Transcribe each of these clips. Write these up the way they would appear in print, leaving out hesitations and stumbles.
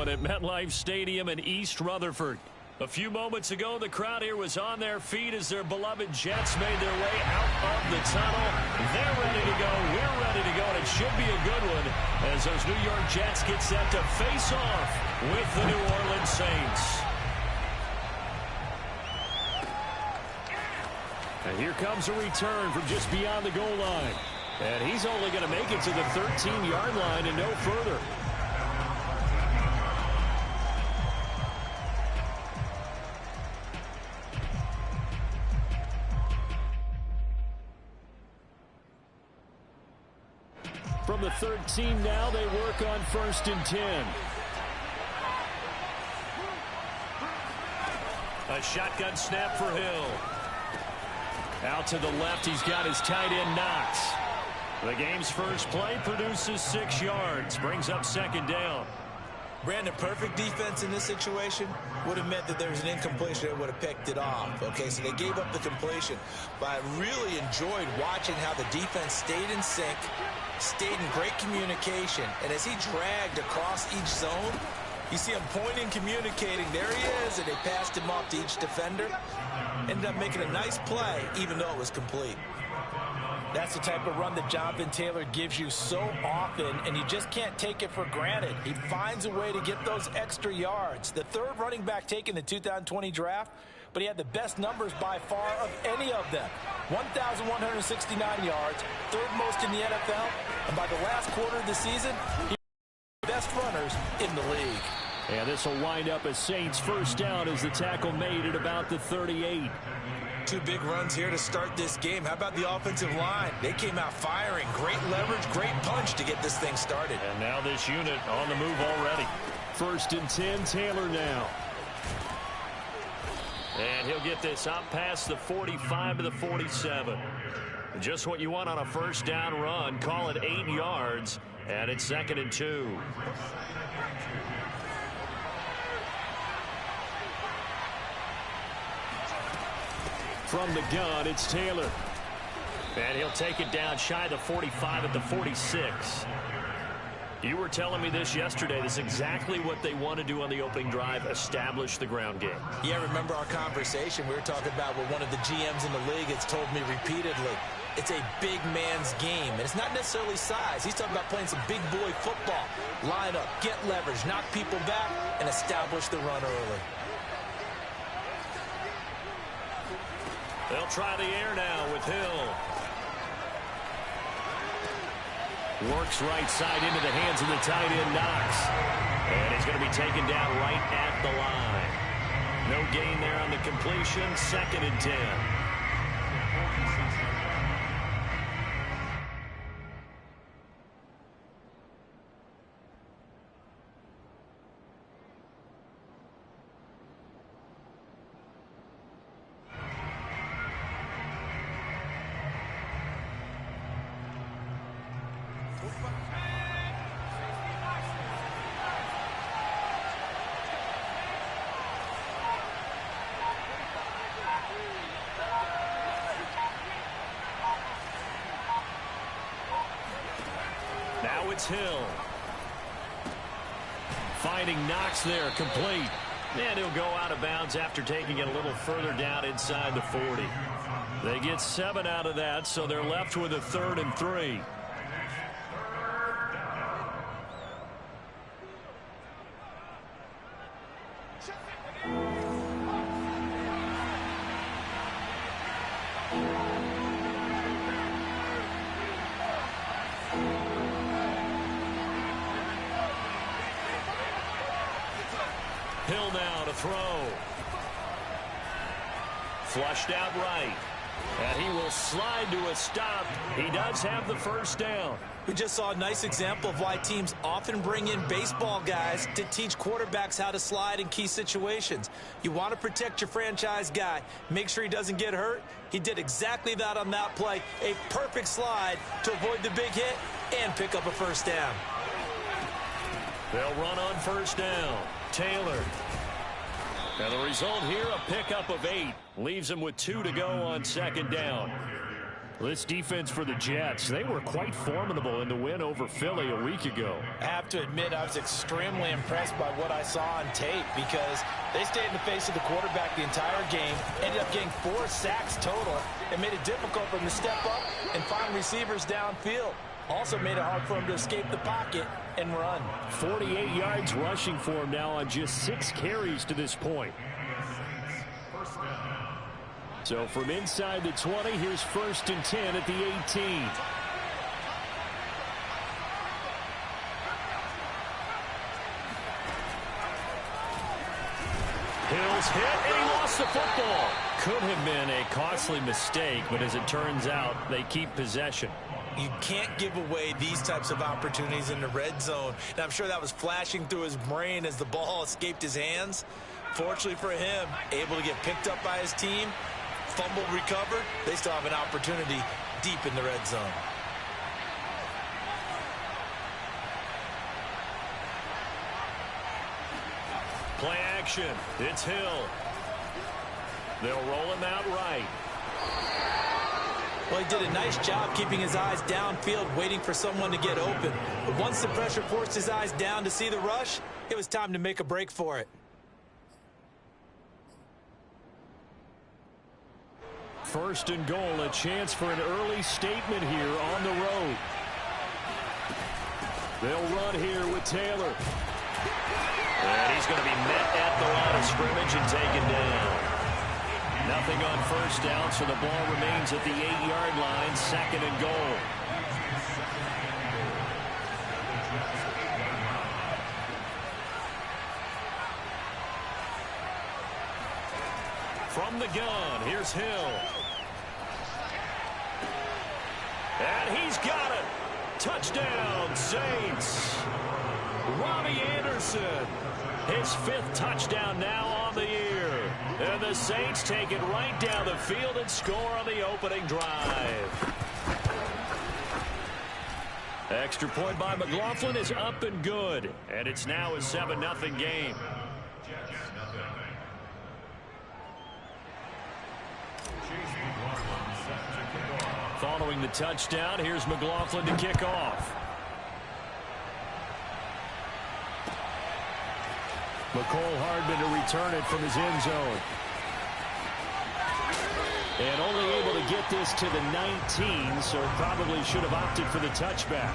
one at MetLife Stadium in East Rutherford. A few moments ago, the crowd here was on their feet as their beloved Jets made their way out of the tunnel. They're ready to go. We're ready to go, and it should be a good one as those New York Jets get set to face off with the New Orleans Saints. And here comes a return from just beyond the goal line. And he's only going to make it to the 13-yard line and no further. From the 13 now, they work on 1st and 10. A shotgun snap for Hill. Out to the left, he's got his tight end Knox. The game's first play produces 6 yards, brings up 2nd down. Brandon, perfect defense in this situation would have meant that there was an incompletion that would have picked it off. Okay, so they gave up the completion. But I really enjoyed watching how the defense stayed in sync, stayed in great communication. And as he dragged across each zone, you see him pointing, communicating. There he is, and they passed him off to each defender. Ended up making a nice play, even though it was complete. That's the type of run that Jonathan Taylor gives you so often, and you just can't take it for granted. He finds a way to get those extra yards. The 3rd running back taken in the 2020 draft, but he had the best numbers by far of any of them. 1,169 yards, 3rd most in the NFL, and by the last quarter of the season, he was one of the best runners in the league. And this will wind up a Saints 1st down as the tackle made at about the 38. 2 big runs here to start this game. How about the offensive line? They came out firing. Great leverage, great punch to get this thing started. And now this unit on the move already. 1st and 10, Taylor now. And he'll get this up past the 45 to the 47. Just what you want on a 1st down run. Call it 8 yards, and it's 2nd and 2. From the gun, it's Taylor. And he'll take it down shy of the 45 at the 46. You were telling me this yesterday. This is exactly what they want to do on the opening drive, establish the ground game. Yeah, remember our conversation. We were talking about what one of the GMs in the league has told me repeatedly. It's a big man's game, and it's not necessarily size. He's talking about playing some big boy football. Line up, get leverage, knock people back, and establish the run early. They'll try the air now with Hill. Works right side into the hands of the tight end Knox. And he's going to be taken down right at the line. No gain there on the completion. 2nd and 10. Now it's Hill. Finding Knox there, complete. And he'll go out of bounds after taking it a little further down inside the 40. They get 7 out of that, so they're left with a 3rd and 3. Hill now to throw. Flushed out right. And he will slide to a stop. He does have the 1st down. We just saw a nice example of why teams often bring in baseball guys to teach quarterbacks how to slide in key situations. You want to protect your franchise guy. Make sure he doesn't get hurt. He did exactly that on that play. A perfect slide to avoid the big hit and pick up a 1st down. They'll run on 1st down. Taylor. And the result here, a pickup of 8. Leaves him with 2 to go on 2nd down. This defense for the Jets, they were quite formidable in the win over Philly a week ago. I have to admit, I was extremely impressed by what I saw on tape because they stayed in the face of the quarterback the entire game, ended up getting 4 sacks total, and made it difficult for him to step up and find receivers downfield. Also made it hard for him to escape the pocket and run. 48 yards rushing for him now on just 6 carries to this point. So from inside the 20, here's 1st and 10 at the 18. Hill's hit, and he lost the football. Could have been a costly mistake, but as it turns out, they keep possession. You can't give away these types of opportunities in the red zone. And I'm sure that was flashing through his brain as the ball escaped his hands. Fortunately for him, able to get picked up by his team, fumbled, recovered. They still have an opportunity deep in the red zone. Play action. It's Hill. They'll roll him out right. Well, he did a nice job keeping his eyes downfield, waiting for someone to get open. But once the pressure forced his eyes down to see the rush, it was time to make a break for it. 1st and goal, a chance for an early statement here on the road. They'll run here with Taylor. And he's going to be met at the line of scrimmage and taken down. Nothing on 1st down, so the ball remains at the 8-yard line, 2nd and goal. From the gun, here's Hill. And he's got it. Touchdown, Saints. Robbie Anderson, his 5th touchdown now on the year. And the Saints take it right down the field and score on the opening drive. Extra point by McLaughlin is up and good. And it's now a 7-0 game. Following the touchdown, here's McLaughlin to kick off. McCole Hardman to return it from his end zone. And only able to get this to the 19, so probably should have opted for the touchback.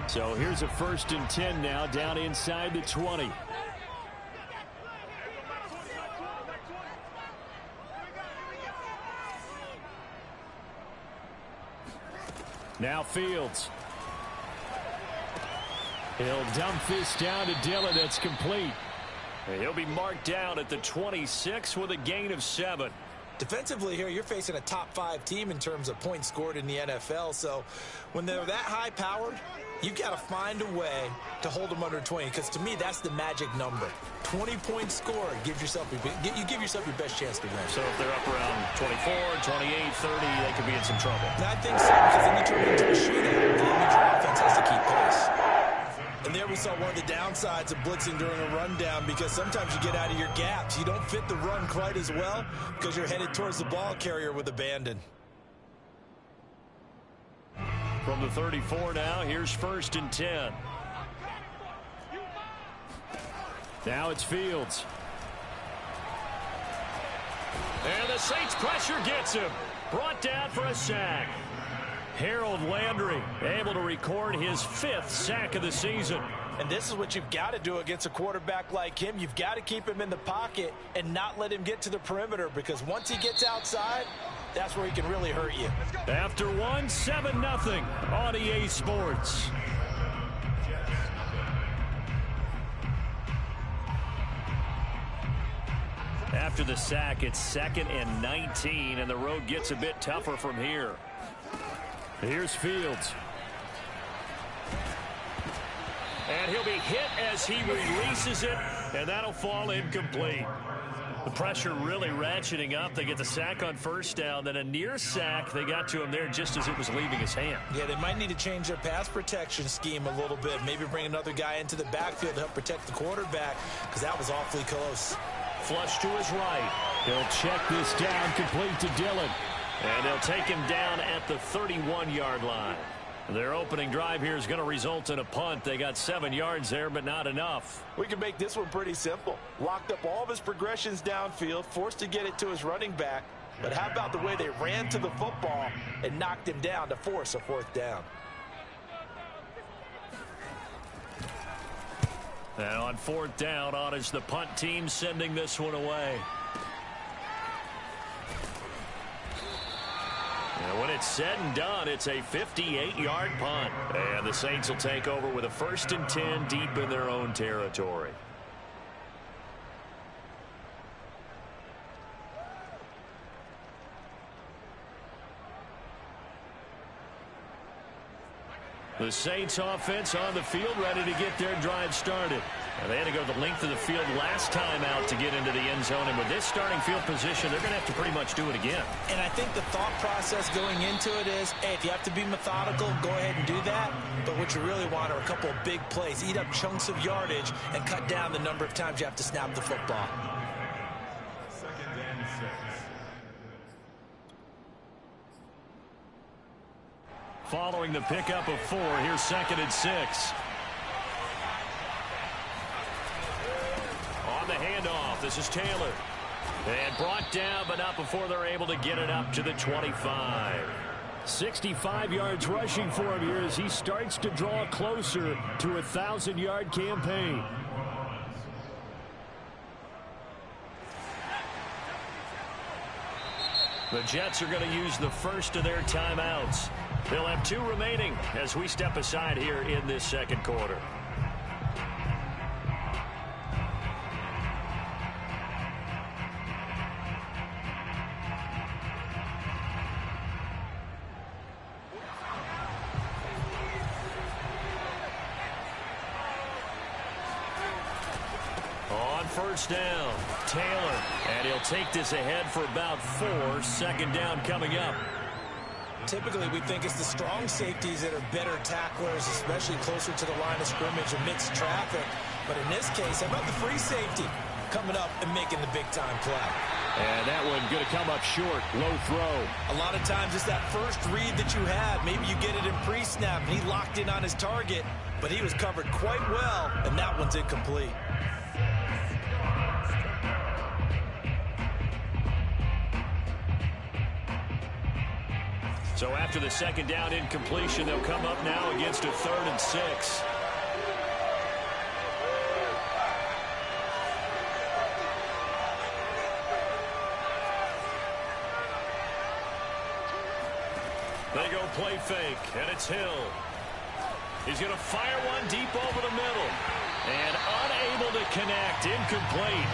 So here's a 1st and 10 now down inside the 20. Now Fields. He'll dump this down to Dillon. That's complete. He'll be marked down at the 26 with a gain of 7. Defensively here, you're facing a top 5 team in terms of points scored in the NFL. So when they're that high powered, you've got to find a way to hold them under 20, because to me, that's the magic number. 20 points scored, you give yourself your best chance to win. So if they're up around 24, 28, 30, they could be in some trouble. And I think so, because then you turn it into a shootout. The New offense has to keep pace. And there we saw one of the downsides of blitzing during a rundown, because sometimes you get out of your gaps. You don't fit the run quite as well because you're headed towards the ball carrier with abandon. From the 34 now, here's 1st and 10. Now it's Fields. And the Saints pressure gets him. Brought down for a sack. Harold Landry able to record his 5th sack of the season. And this is what you've got to do against a quarterback like him. You've got to keep him in the pocket and not let him get to the perimeter, because once he gets outside, that's where he can really hurt you. After 7-0 on EA Sports. After the sack, it's 2nd and 19, and the road gets a bit tougher from here. Here's Fields. And he'll be hit as he releases it, and that'll fall incomplete. The pressure really ratcheting up. They get the sack on first down, then a near sack. They got to him there just as it was leaving his hand. Yeah, they might need to change their pass protection scheme a little bit. Maybe bring another guy into the backfield to help protect the quarterback, because that was awfully close. Flush to his right. He'll check this down, complete to Dillon. And they'll take him down at the 31-yard line. Their opening drive here is going to result in a punt. They got 7 yards there, but not enough. We can make this one pretty simple. Locked up all of his progressions downfield, forced to get it to his running back. But how about the way they ran to the football and knocked him down to force a 4th down? And on 4th down, on is the punt team sending this one away. And when it's said and done, it's a 58-yard punt. And the Saints will take over with a 1st and 10 deep in their own territory. The Saints offense on the field, ready to get their drive started. They had to go the length of the field last time out to get into the end zone, and with this starting field position, they're going to have to pretty much do it again. And I think the thought process going into it is, hey, if you have to be methodical, go ahead and do that. But what you really want are a couple of big plays. Eat up chunks of yardage and cut down the number of times you have to snap the football. Following the pickup of 4, here's 2nd and 6. On the handoff, this is Taylor. And brought down, but not before they're able to get it up to the 25. 65 yards rushing for him here as he starts to draw closer to a 1,000-yard campaign. The Jets are going to use the first of their timeouts. They'll have 2 remaining as we step aside here in this 2nd quarter. On 1st down, Taylor, and he'll take this ahead for about 4. 2nd down coming up. Typically, we think it's the strong safeties that are better tacklers, especially closer to the line of scrimmage amidst traffic. But in this case, how about the free safety coming up and making the big-time play? And that one going to come up short, low throw. A lot of times it's that first read that you had. Maybe you get it in pre-snap, and he locked in on his target, but he was covered quite well, and that one's incomplete. So after the 2nd down incompletion, they'll come up now against a 3rd and 6. They go play fake, and it's Hill. He's going to fire one deep over the middle. And unable to connect, incomplete.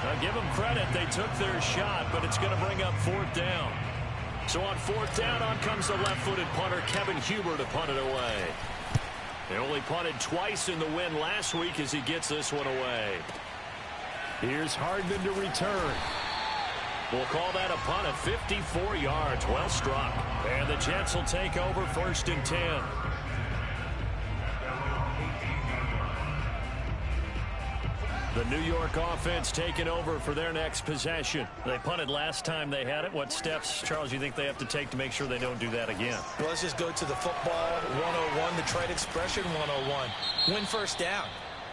Now give them credit, they took their shot, but it's going to bring up 4th down. So on 4th down, on comes the left-footed punter, Kevin Huber, to punt it away. They only punted twice in the win last week as he gets this one away. Here's Hardman to return. We'll call that a punt of 54 yards. Well struck. And the Jets will take over 1st and 10. The New York offense taking over for their next possession. They punted last time they had it. What steps, Charles, you think they have to take to make sure they don't do that again? Well, let's just go to the football 101, the trite expression 101. Win 1st down.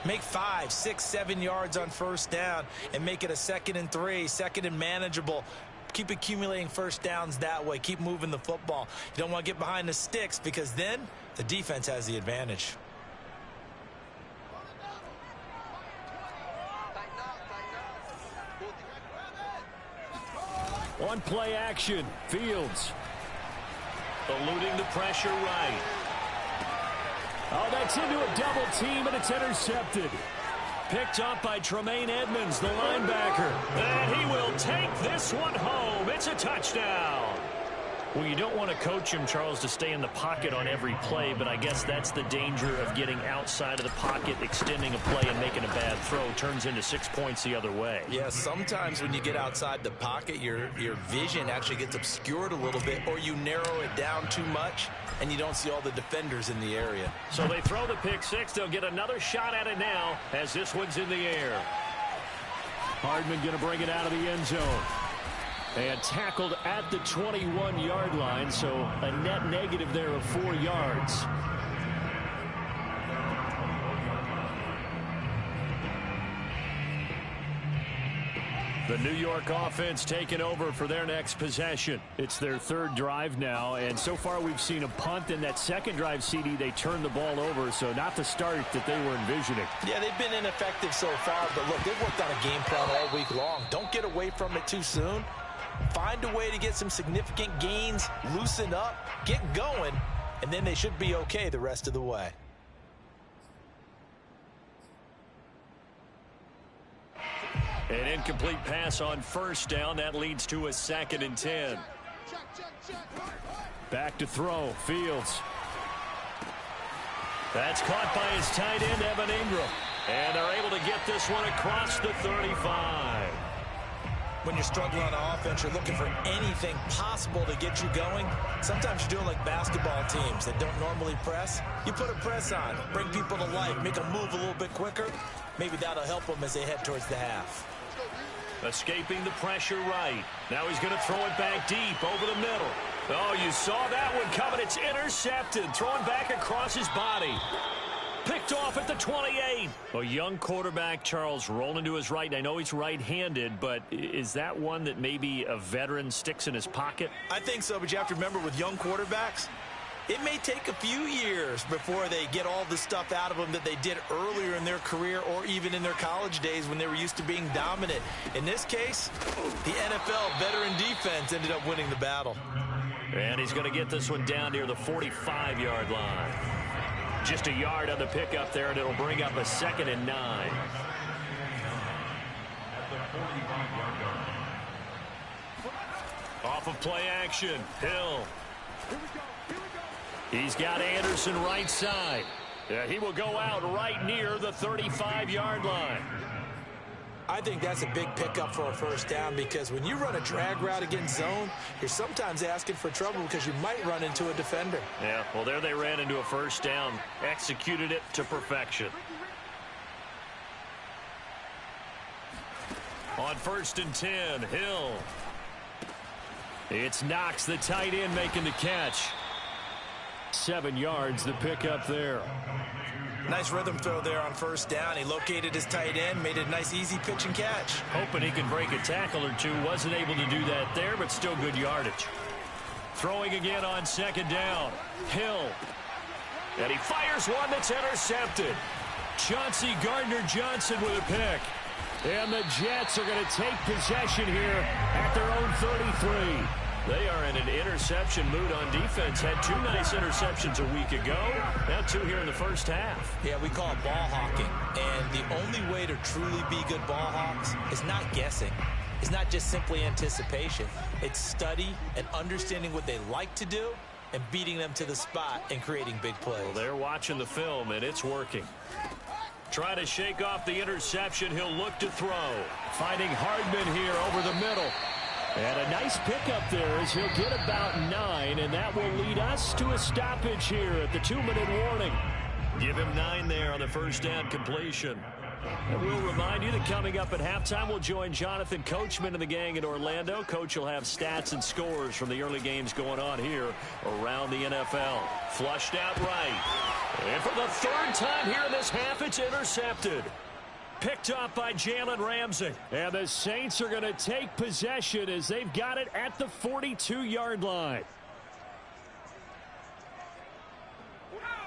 Make 5, 6, 7 yards on 1st down and make it a 2nd and 3, 2nd and manageable. Keep accumulating 1st downs that way. Keep moving the football. You don't want to get behind the sticks because then the defense has the advantage. On play action, Fields. Eluding the pressure right. Oh, that's into a double team, and it's intercepted. Picked up by Tremaine Edmonds, the linebacker. And he will take this one home. It's a touchdown. Well, you don't want to coach him, Charles, to stay in the pocket on every play, but I guess that's the danger of getting outside of the pocket, extending a play, and making a bad throw. Turns into 6 points the other way. Yeah, sometimes when you get outside the pocket, your vision actually gets obscured a little bit, or you narrow it down too much, and you don't see all the defenders in the area. So they throw the pick six. They'll get another shot at it now as this one's in the air. Hardman going to bring it out of the end zone. And tackled at the 21-yard line, so a net negative there of 4 yards. The New York offense taking over for their next possession. It's their third drive now, and so far we've seen a punt. In that second drive, CD, they turned the ball over, so not the start that they were envisioning. Yeah, they've been ineffective so far, but look, they've worked on a game plan all week long. Don't get away from it too soon. Find a way to get some significant gains, loosen up, get going, and then they should be okay the rest of the way. An incomplete pass on first down. That leads to a 2nd and 10. Back to throw. Fields. That's caught by his tight end, Evan Ingram. And they're able to get this one across the 35. When you're struggling on offense, you're looking for anything possible to get you going. Sometimes you're doing like basketball teams that don't normally press. You put a press on, bring people to life, make them move a little bit quicker. Maybe that'll help them as they head towards the half. Escaping the pressure right. Now he's going to throw it back deep over the middle. Oh, you saw that one coming. It's intercepted. Throwing back across his body. Picked off at the 28. A young quarterback, Charles, rolling to his right. I know he's right-handed, but is that one that maybe a veteran sticks in his pocket? I think so, but you have to remember with young quarterbacks, it may take a few years before they get all the stuff out of them that they did earlier in their career or even in their college days when they were used to being dominant. In this case, the NFL veteran defense ended up winning the battle. And he's going to get this one down near the 45-yard line. Just a yard on the pickup there, and it'll bring up a 2nd and 9. Off of play action, Hill. He's got Anderson right side. Yeah, he will go out right near the 35-yard line. I think that's a big pickup for a first down because when you run a drag route against zone, you're sometimes asking for trouble because you might run into a defender. Yeah, well, there they ran into a first down, executed it to perfection. On 1st and 10, Hill. It's Knox, the tight end, making the catch. 7 yards, the pickup there. Nice rhythm throw there on first down. He located his tight end, made a nice easy pitch and catch. Hoping he could break a tackle or two. Wasn't able to do that there, but still good yardage. Throwing again on 2nd down. Hill. And he fires one that's intercepted. Chauncey Gardner-Johnson with a pick. And the Jets are going to take possession here at their own 33. They are in an interception mood on defense. Had 2 nice interceptions a week ago. Now 2 here in the first half. Yeah, we call it ball hawking. And the only way to truly be good ball hawks is not guessing. It's not just simply anticipation. It's study and understanding what they like to do and beating them to the spot and creating big plays. Well, they're watching the film, and it's working. Trying to shake off the interception. He'll look to throw. Finding Hardman here over the middle. And a nice pickup there as he'll get about 9, and that will lead us to a stoppage here at the 2-minute warning. Give him 9 there on the first down completion. And we'll remind you that coming up at halftime, we'll join Jonathan Coachman and the gang in Orlando. Coach will have stats and scores from the early games going on here around the NFL. Flushed out right. And for the 3rd time here in this half, it's intercepted. Picked up by Jalen Ramsey. And the Saints are going to take possession as they've got it at the 42-yard line.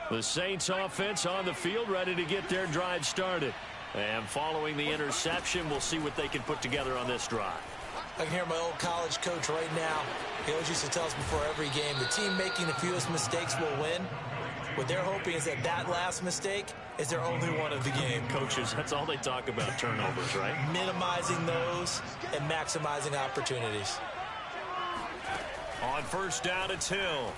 The Saints offense on the field, ready to get their drive started. And following the interception, we'll see what they can put together on this drive. I can hear my old college coach right now. He always used to tell us before every game, the team making the fewest mistakes will win. What they're hoping is that that last mistake is their only one of the game. Coaches, that's all they talk about, turnovers, right? Minimizing those and maximizing opportunities. On first down, it's Hill.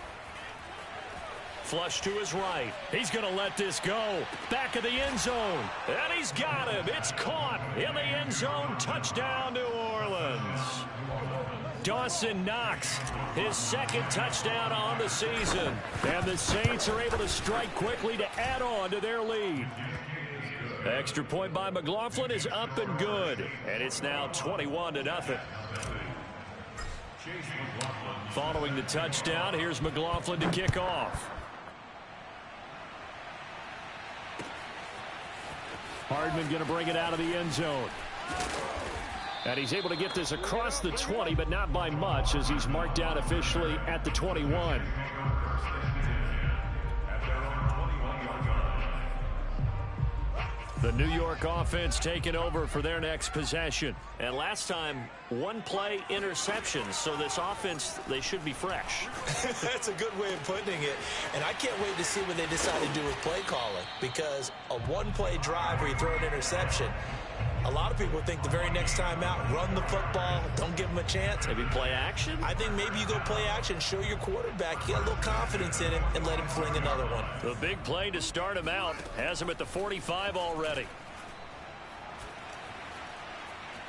Flush to his right. He's going to let this go. Back of the end zone. And he's got him. It's caught in the end zone. Touchdown, New Orleans. Dawson Knox, his second touchdown on the season. And the Saints are able to strike quickly to add on to their lead. Extra point by McLaughlin is up and good. And it's now 21-0. Following the touchdown, here's McLaughlin to kick off. Hardman going to bring it out of the end zone. And he's able to get this across the 20, but not by much, as he's marked down officially at the 21. The New York offense taking over for their next possession. And last time, one play interception. So this offense, they should be fresh. That's a good way of putting it. And I can't wait to see what they decide to do with play calling. Because a one-play drive where you throw an interception, a lot of people think the very next time out, run the football, don't give them a chance. Maybe play action? I think maybe you go play action, show your quarterback, get a little confidence in him, and let him fling another one. The big play to start him out has him at the 45 already.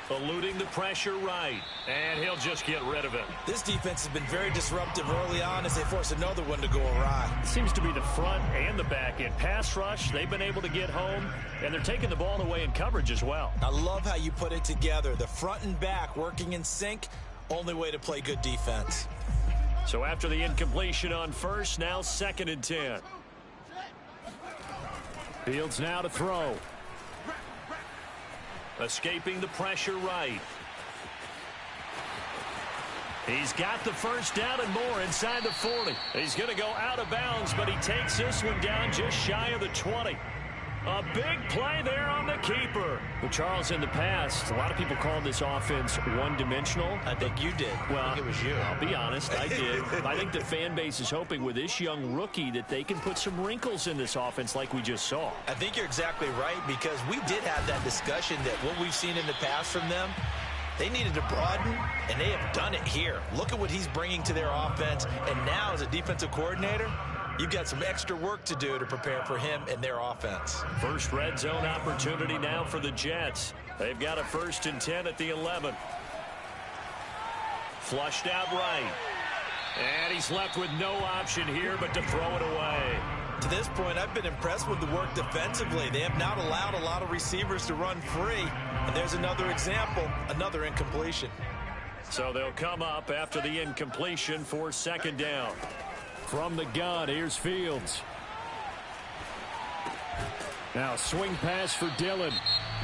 Eluding the pressure right, and he'll just get rid of it. This defense has been very disruptive early on as they force another one to go awry. It seems to be the front and the back end. Pass rush, they've been able to get home, and they're taking the ball away in coverage as well. I love how you put it together. The front and back working in sync, only way to play good defense. So after the incompletion on first, now 2nd and 10. Fields now to throw. Escaping the pressure right. He's got the first down and more inside the 40. He's going to go out of bounds, but he takes this one down just shy of the 20. A big play there on the keeper. Well, Charles, in the past, a lot of people called this offense one-dimensional. I think you did. Well, I think it was you. I'll be honest, I did. I think the fan base is hoping with this young rookie that they can put some wrinkles in this offense like we just saw. I think you're exactly right, because we did have that discussion that what we've seen in the past from them, they needed to broaden, and they have done it here. Look at what he's bringing to their offense, and now as a defensive coordinator, you've got some extra work to do to prepare for him and their offense. First red zone opportunity now for the Jets. They've got a 1st and 10 at the 11. Flushed out right. And he's left with no option here but to throw it away. To this point, I've been impressed with the work defensively. They have not allowed a lot of receivers to run free. And there's another example, another incompletion. So they'll come up after the incompletion for 2nd down. From the gun, here's Fields. Now swing pass for Dillon.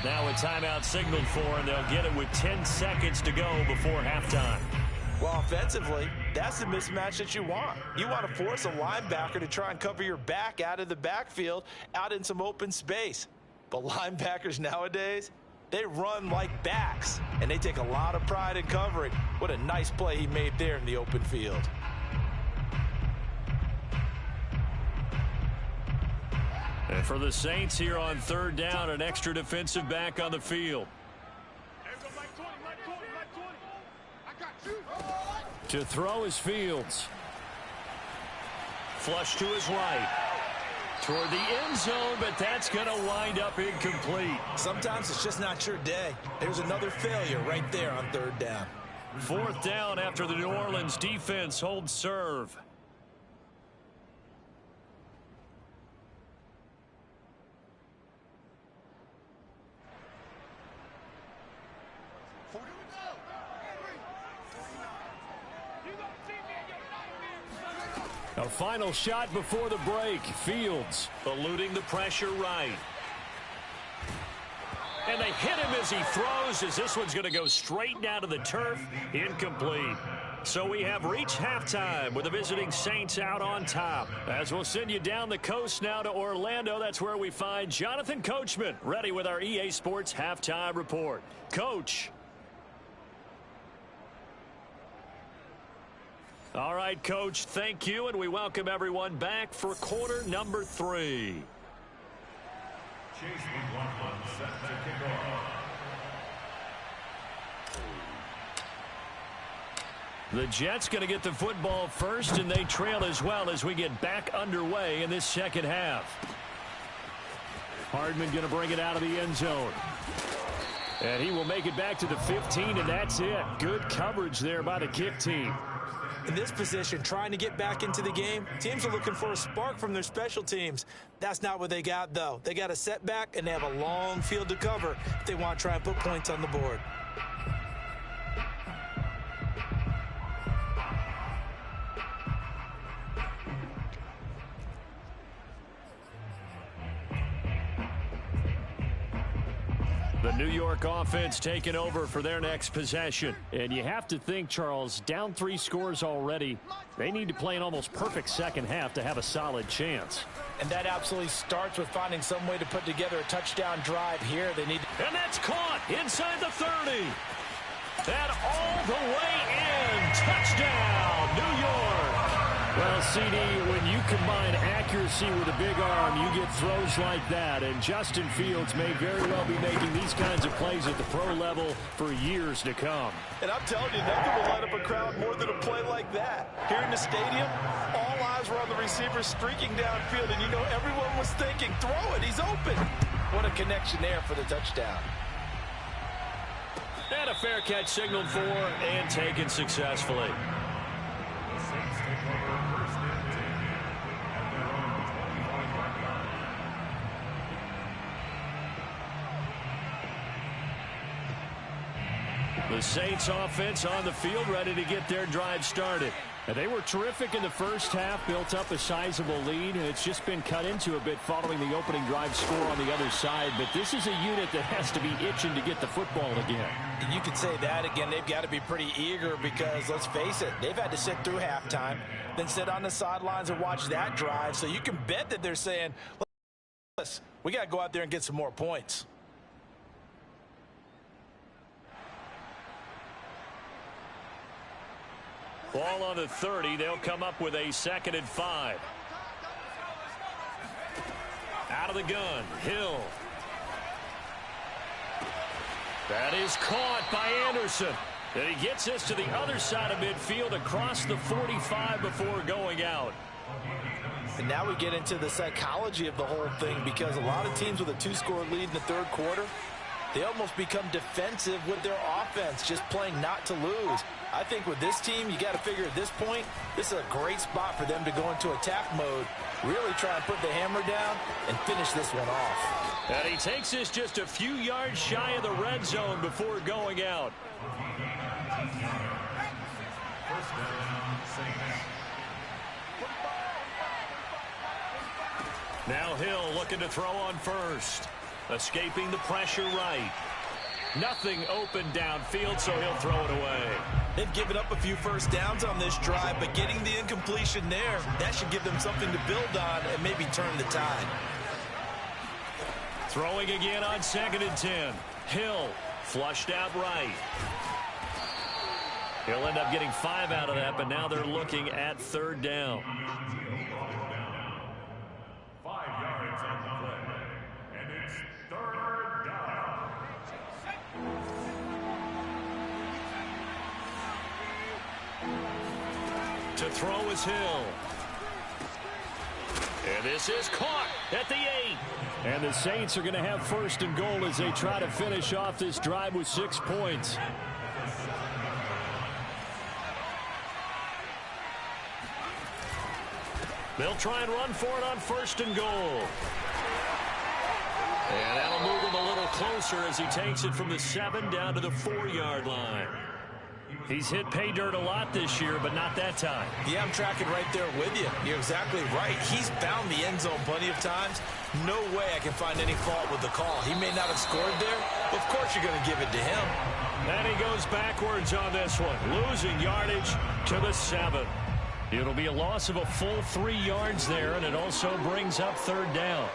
Now a timeout signaled for, and they'll get it with 10 seconds to go before halftime. Well, offensively, that's the mismatch that you want. You want to force a linebacker to try and cover your back out of the backfield, out in some open space. But linebackers nowadays, they run like backs, and they take a lot of pride in covering. What a nice play he made there in the open field. And for the Saints here on 3rd down, an extra defensive back on the field. To throw is Fields. Flush to his right. Toward the end zone, but that's going to wind up incomplete. Sometimes it's just not your day. There's another failure right there on 3rd down. 4th down after the New Orleans defense holds serve. A final shot before the break. Fields eluding the pressure right. And they hit him as he throws, as this one's going to go straight down to the turf. Incomplete. So we have reached halftime with the visiting Saints out on top. As we'll send you down the coast now to Orlando, that's where we find Jonathan Coachman ready with our EA Sports halftime report. Coach. All right, Coach, thank you, and we welcome everyone back for quarter number 3. Chase McLaughlin set to kick off. The Jets going to get the football first, and they trail as well as we get back underway in this second half. Hardman going to bring it out of the end zone. And he will make it back to the 15, and that's it. Good coverage there by the kick team. In this position, trying to get back into the game, teams are looking for a spark from their special teams. That's not what they got, though. They got a setback, and they have a long field to cover if they want to try and put points on the board. The New York offense taking over for their next possession. And you have to think, Charles, down 3 scores already. They need to play an almost perfect second half to have a solid chance. And that absolutely starts with finding some way to put together a touchdown drive here. They need. And that's caught inside the 30. And all the way in. Touchdown, New York. Well, CD, when you combine accuracy with a big arm, you get throws like that. And Justin Fields may very well be making these kinds of plays at the pro level for years to come. And I'm telling you, nothing will light up a crowd more than a play like that. Here in the stadium, all eyes were on the receiver streaking downfield, and you know everyone was thinking, throw it, he's open. What a connection there for the touchdown. And a fair catch signaled for and taken successfully. The Saints take over first and 10 at their own 25-yard line. The Saints offense on the field, ready to get their drive started. And they were terrific in the first half, built up a sizable lead, and it's just been cut into a bit following the opening drive score on the other side. But this is a unit that has to be itching to get the football again. You could say that again. They've got to be pretty eager because, let's face it, they've had to sit through halftime, then sit on the sidelines and watch that drive. So you can bet that they're saying, listen, we got to go out there and get some more points. Ball on the 30. They'll come up with a 2nd and 5. Out of the gun, Hill. That is caught by Anderson. And he gets us to the other side of midfield across the 45 before going out. And now we get into the psychology of the whole thing, because a lot of teams with a 2-score lead in the third quarter, they almost become defensive with their offense, just playing not to lose. I think with this team, you got to figure at this point, this is a great spot for them to go into attack mode, really try and put the hammer down and finish this one off. And he takes us just a few yards shy of the red zone before going out. First down, Saints. Now Hill looking to throw on first. Escaping the pressure right. Nothing open downfield, so he'll throw it away. They've given up a few first downs on this drive, but getting the incompletion there, that should give them something to build on and maybe turn the tide. Throwing again on 2nd and 10. Hill flushed out right. He'll end up getting 5 out of that, but now they're looking at 3rd down. 5 yards on the play, and it's 3rd down. To throw is Hill. And this is caught at the 8. And the Saints are going to have 1st and goal as they try to finish off this drive with 6 points. They'll try and run for it on 1st and goal. And that'll move him a little closer as he takes it from the 7 down to the 4-yard line. He's hit pay dirt a lot this year, but not that time. Yeah, I'm tracking right there with you. You're exactly right. He's found the end zone plenty of times. No way I can find any fault with the call. He may not have scored there, but of course you're going to give it to him. And he goes backwards on this one, losing yardage to the 7. It'll be a loss of a full 3 yards there, and it also brings up 3rd down.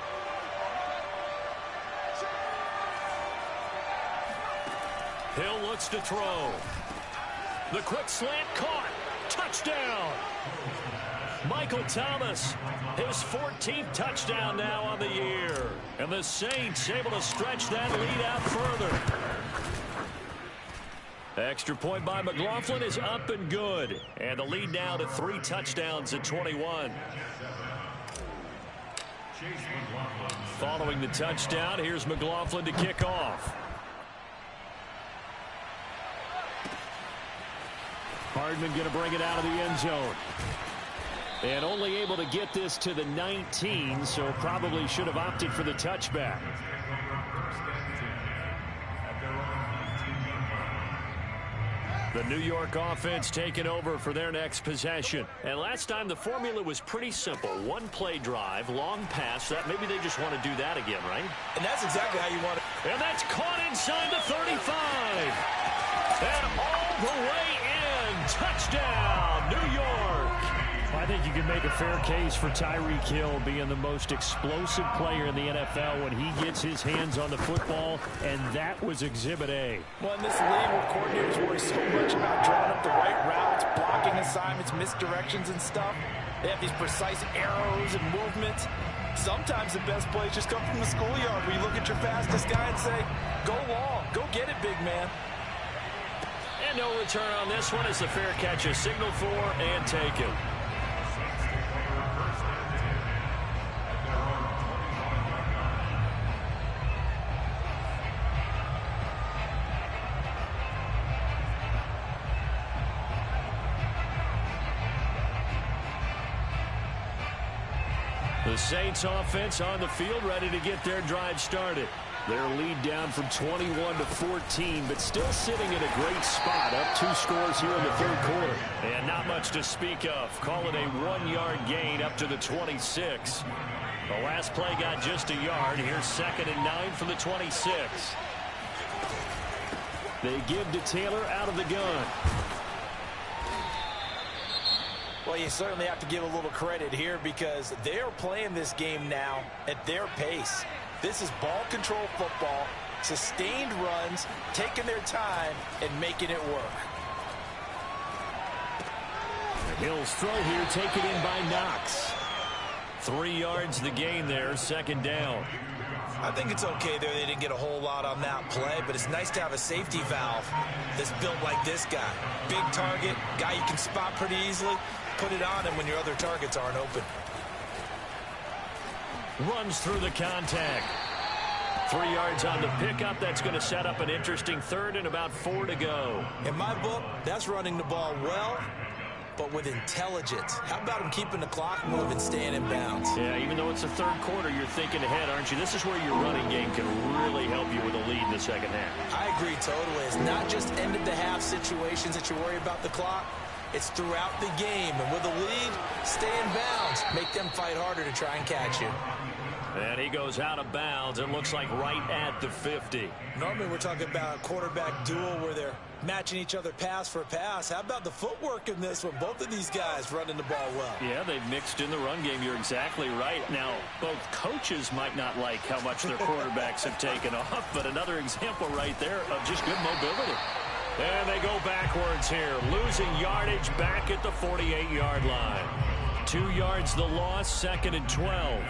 Hill looks to throw. The quick slant caught. Touchdown. Michael Thomas, his 14th touchdown now on the year. And the Saints able to stretch that lead out further. Extra point by McLaughlin is up and good. And the lead now to 3 touchdowns at 21. Following the touchdown, here's McLaughlin to kick off. Hardman going to bring it out of the end zone. And only able to get this to the 19, so probably should have opted for the touchback. The New York offense taking over for their next possession. And last time the formula was pretty simple. One play drive, long pass. That maybe they just want to do that again, right? And that's exactly how you want it. And that's caught inside the 35. And all the way in. Touchdown, New York. I think you can make a fair case for Tyreek Hill being the most explosive player in the NFL when he gets his hands on the football, and that was Exhibit A. Well, in this league where coordinators worry so much about drawing up the right routes, blocking assignments, misdirections and stuff, they have these precise arrows and movements. Sometimes the best plays just come from the schoolyard where you look at your fastest guy and say, go long, go get it, big man. And no return on this one as the fair catch is signaled for and taken. The Saints offense on the field ready to get their drive started. Their lead down from 21 to 14, but still sitting in a great spot, up 2 scores here in the third quarter. And not much to speak of. Call it a 1-yard gain up to the 26. The last play got just a yard. Here's 2nd and 9 from the 26. They give to Taylor out of the gun. Well, you certainly have to give a little credit here because they're playing this game now at their pace. This is ball control football, sustained runs, taking their time, and making it work. Hill's throw here taken in by Knox. 3 yards the gain there, 2nd down. I think it's okay there. They didn't get a whole lot on that play, but it's nice to have a safety valve that's built like this guy. Big target, guy you can spot pretty easily. Put it on him when your other targets aren't open. Runs through the contact. 3 yards on the pickup. That's going to set up an interesting 3rd and about 4 to go. In my book, that's running the ball well, but with intelligence. How about him keeping the clock moving, staying in bounds? Yeah, even though it's the third quarter, you're thinking ahead, aren't you? This is where your running game can really help you with a lead in the second half. I agree totally. It's not just end-of-the-half situations that you worry about the clock. It's throughout the game. And with a lead, stay in bounds. Make them fight harder to try and catch you. And he goes out of bounds. It looks like right at the 50. Normally we're talking about a quarterback duel where they're matching each other pass for pass. How about the footwork in this one? Both of these guys running the ball well. Yeah, they've mixed in the run game. You're exactly right. Now, both coaches might not like how much their quarterbacks have taken off, but another example right there of just good mobility. And they go backwards here, losing yardage back at the 48-yard line. 2 yards the loss, 2nd and 12.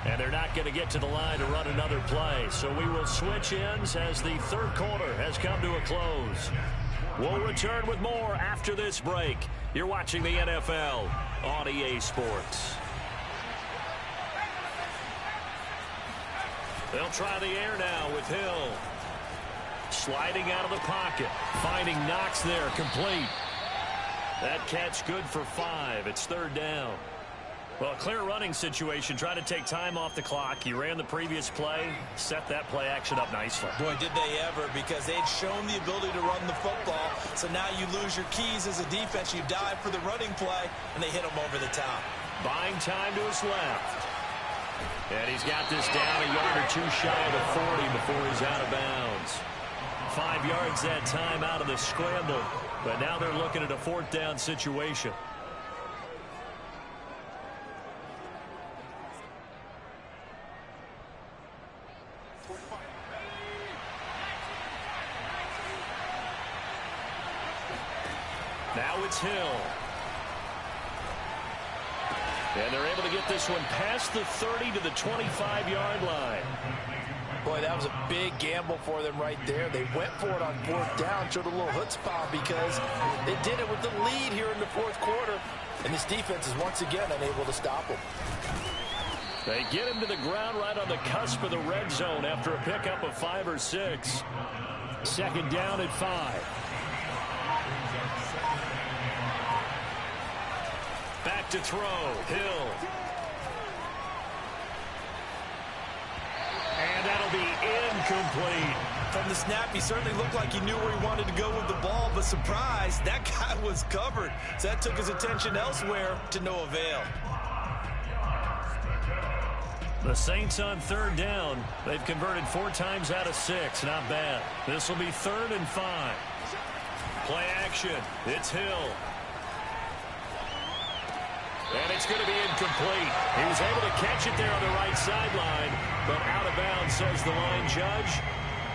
And they're not going to get to the line to run another play. So we will switch ends as the third quarter has come to a close. We'll return with more after this break. You're watching the NFL on EA Sports. They'll try the air now with Hill. Sliding out of the pocket. Finding Knox there, complete. That catch good for 5. It's 3rd down. Well, a clear running situation. Try to take time off the clock. He ran the previous play, set that play action up nicely. Boy, did they ever, because they'd shown the ability to run the football. So now you lose your keys as a defense. You dive for the running play, and they hit him over the top. Buying time to his left. And he's got this down a yard or 2 shy of the 40 before he's out of bounds. 5 yards that time out of the scramble. But now they're looking at a 4th down situation. Now it's Hill. And they're able to get this one past the 30 to the 25-yard line. Boy, that was a big gamble for them right there. They went for it on 4th down, showed a little chutzpah because they did it with the lead here in the 4th quarter. And this defense is once again unable to stop them. They get him to the ground right on the cusp of the red zone after a pickup of 5 or 6. 2nd down at 5. Back to throw. Hill. And that'll be incomplete. From the snap, he certainly looked like he knew where he wanted to go with the ball, but surprise, that guy was covered. So that took his attention elsewhere to no avail. The Saints on 3rd down. They've converted 4 times out of 6. Not bad. This will be 3rd and 5. Play action. It's Hill. And it's going to be incomplete. He was able to catch it there on the right sideline, but out of bounds, says the line judge.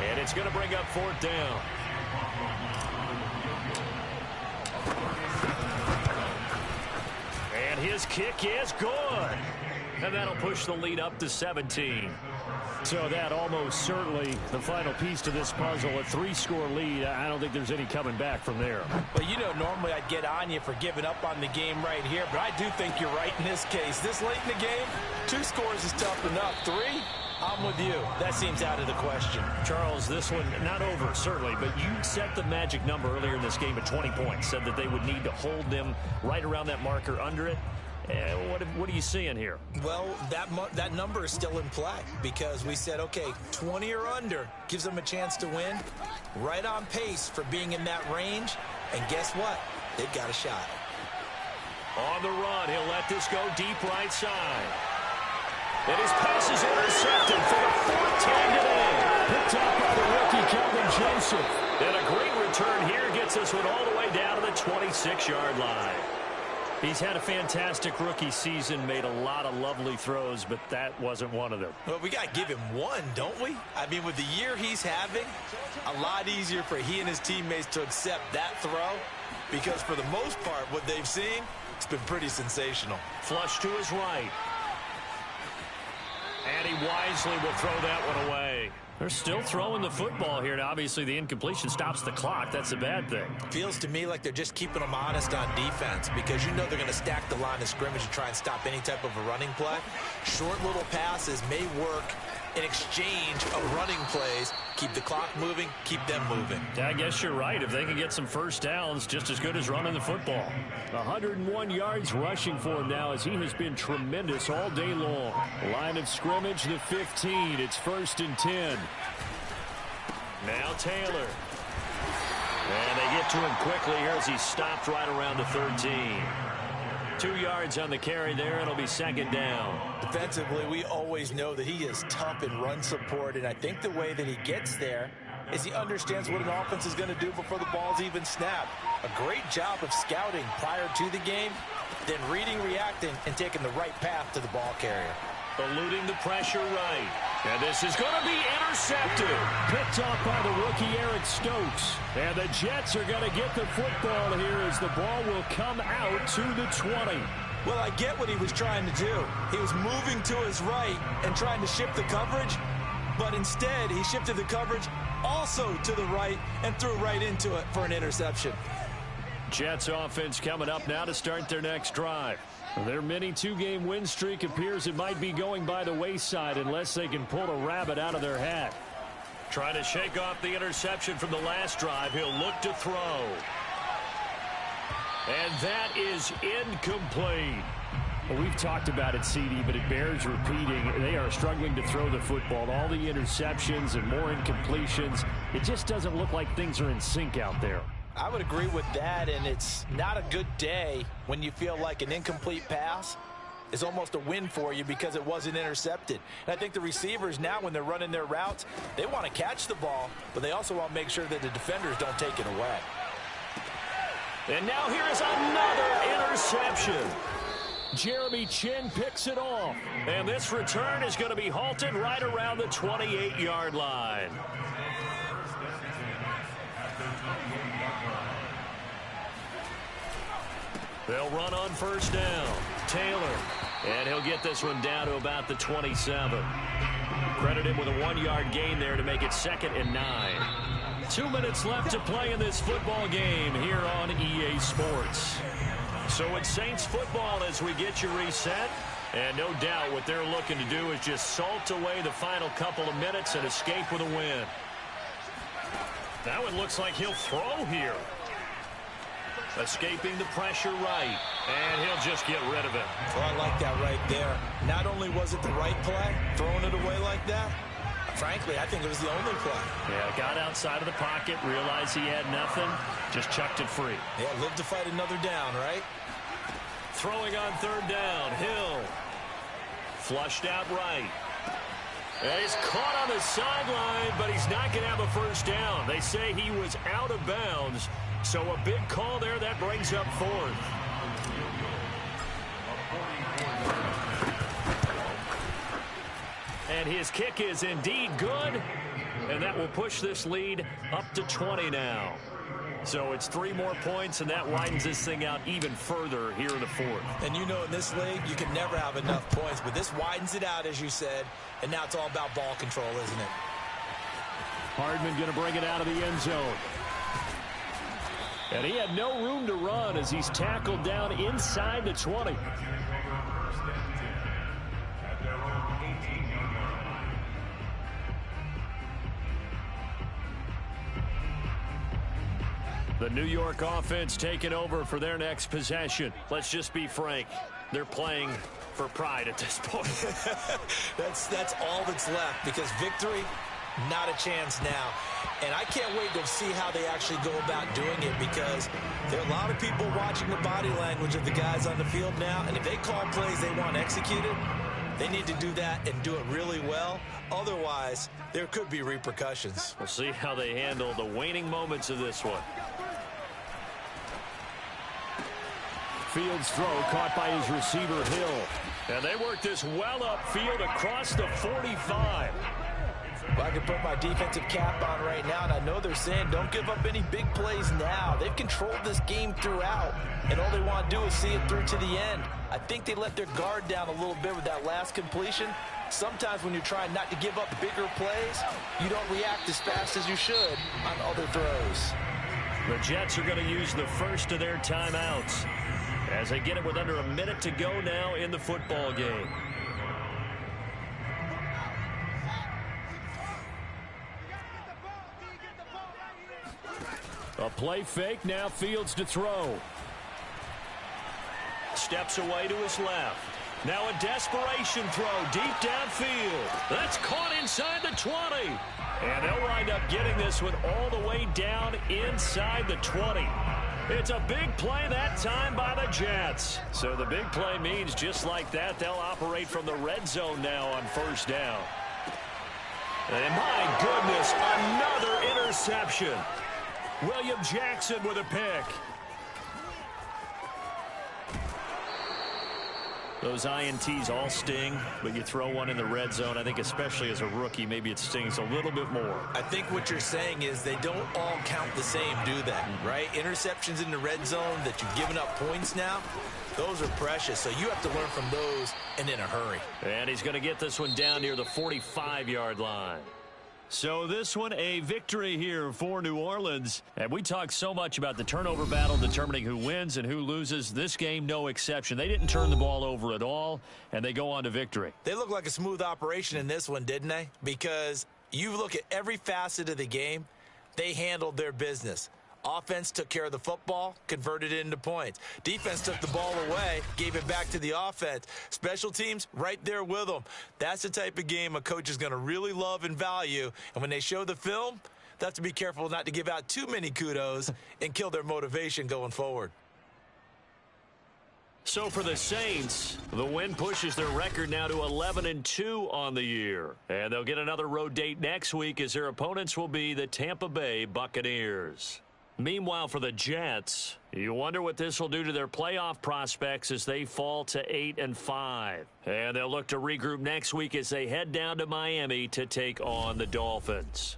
And it's going to bring up 4th down. And his kick is good. And that'll push the lead up to 17. So that almost certainly the final piece to this puzzle, a 3-score lead. I don't think there's any coming back from there. Well, you know, normally I'd get on you for giving up on the game right here, but I do think you're right in this case. This late in the game, 2 scores is tough enough. 3, I'm with you. That seems out of the question. Charles, this one not over, certainly, but you set the magic number earlier in this game at 20 points. Said that they would need to hold them right around that marker under it. What are you seeing here? Well, that number is still in play because we said, okay, 20 or under gives them a chance to win. Right on pace for being in that range. And guess what? They've got a shot. On the run, he'll let this go deep right side. And his pass is intercepted for the 4th time today. Picked up by the rookie, Kelvin Joseph. And a great return here gets this one all the way down to the 26-yard line. He's had a fantastic rookie season, made a lot of lovely throws, but that wasn't one of them. Well, we got to give him one, don't we? I mean, with the year he's having, a lot easier for he and his teammates to accept that throw because for the most part, what they've seen, it's been pretty sensational. Flush to his right. And he wisely will throw that one away. They're still throwing the football here, and obviously the incompletion stops the clock. That's a bad thing. Feels to me like they're just keeping them honest on defense because you know they're going to stack the line of scrimmage and try and stop any type of a running play. Short little passes may work in exchange of running plays. Keep the clock moving, keep them moving. I guess you're right. If they can get some first downs, just as good as running the football. 101 yards rushing for him now as he has been tremendous all day long. Line of scrimmage, the 15. It's 1st and 10. Now Taylor. And they get to him quickly here as he stopped right around the 13. 2 yards on the carry there. It'll be 2nd down. Defensively, we always know that he is tough in run support, and I think the way that he gets there is he understands what an offense is going to do before the ball's even snapped. A great job of scouting prior to the game, then reading, reacting, and taking the right path to the ball carrier. Eluding the pressure right. And this is going to be intercepted. Picked off by the rookie Eric Stokes. And the Jets are going to get the football here as the ball will come out to the 20. Well, I get what he was trying to do. He was moving to his right and trying to shift the coverage, but instead he shifted the coverage also to the right and threw right into it for an interception. Jets offense coming up now to start their next drive. Their mini 2-game win streak appears it might be going by the wayside unless they can pull a rabbit out of their hat. Trying to shake off the interception from the last drive. He'll look to throw. And that is incomplete. Well, we've talked about it, CD, but it bears repeating. They are struggling to throw the football. All the interceptions and more incompletions. It just doesn't look like things are in sync out there. I would agree with that, and it's not a good day when you feel like an incomplete pass is almost a win for you because it wasn't intercepted. And I think the receivers now, when they're running their routes, they want to catch the ball, but they also want to make sure that the defenders don't take it away. And now here is another interception. Jeremy Chin picks it off. And this return is going to be halted right around the 28-yard line. They'll run on 1st down. Taylor. And he'll get this one down to about the 27. Credit him with a 1-yard gain there to make it 2nd and 9. 2 minutes left to play in this football game here on EA Sports. So it's Saints football as we get you reset. And no doubt what they're looking to do is just salt away the final couple of minutes and escape with a win. Now it looks like he'll throw here. Escaping the pressure right. And he'll just get rid of it. Well, I like that right there. Not only was it the right play, throwing it away like that, frankly, I think it was the only play. Yeah, got outside of the pocket, realized he had nothing, just chucked it free. Yeah, live to fight another down, right? Throwing on 3rd down, Hill. Flushed out right. And he's caught on the sideline, but he's not going to have a first down. They say he was out of bounds, so a big call there that brings up 4th. And his kick is indeed good, and that will push this lead up to 20 now. So it's 3 more points, and that widens this thing out even further here in the 4th. And you know, in this league, you can never have enough points, but this widens it out, as you said, and now it's all about ball control, isn't it? Hardman going to bring it out of the end zone. And he had no room to run as he's tackled down inside the 20. The New York offense taking over for their next possession. Let's just be frank. They're playing for pride at this point. That's all that's left, because victory, not a chance now. And I can't wait to see how they actually go about doing it, because there are a lot of people watching the body language of the guys on the field now, and if they call plays they want executed, they need to do that and do it really well. Otherwise, there could be repercussions. We'll see how they handle the waning moments of this one. Fields throw caught by his receiver, Hill. And they work this well upfield across the 45. Well, I can put my defensive cap on right now, and I know they're saying don't give up any big plays now. They've controlled this game throughout, and all they want to do is see it through to the end. I think they let their guard down a little bit with that last completion. Sometimes when you're trying not to give up bigger plays, you don't react as fast as you should on other throws. The Jets are going to use the first of their timeouts as they get it with under a minute to go now in the football game. A play fake, now Fields to throw. Steps away to his left. Now a desperation throw deep downfield. That's caught inside the 20. And they'll wind up getting this one all the way down inside the 20. It's a big play that time by the Jets. So the big play means just like that, they'll operate from the red zone now on 1st down. And my goodness, another interception. William Jackson with a pick. Those INTs all sting, but you throw one in the red zone, I think especially as a rookie, maybe it stings a little bit more. I think what you're saying is they don't all count the same, do they? Right? Interceptions in the red zone that you've given up points now, those are precious. So you have to learn from those and in a hurry. And he's going to get this one down near the 45-yard line. So this one, a victory here for New Orleans. And we talk so much about the turnover battle determining who wins and who loses. This game, no exception. They didn't turn the ball over at all, and they go on to victory. They look like a smooth operation in this one, didn't they? Because you look at every facet of the game, they handled their business. Offense took care of the football, converted it into points. Defense took the ball away, gave it back to the offense. Special teams, right there with them. That's the type of game a coach is going to really love and value. And when they show the film, they have to be careful not to give out too many kudos and kill their motivation going forward. So for the Saints, the win pushes their record now to 11-2 on the year. And they'll get another road date next week as their opponents will be the Tampa Bay Buccaneers. Meanwhile, for the Jets, you wonder what this will do to their playoff prospects as they fall to 8-5. And they'll look to regroup next week as they head down to Miami to take on the Dolphins.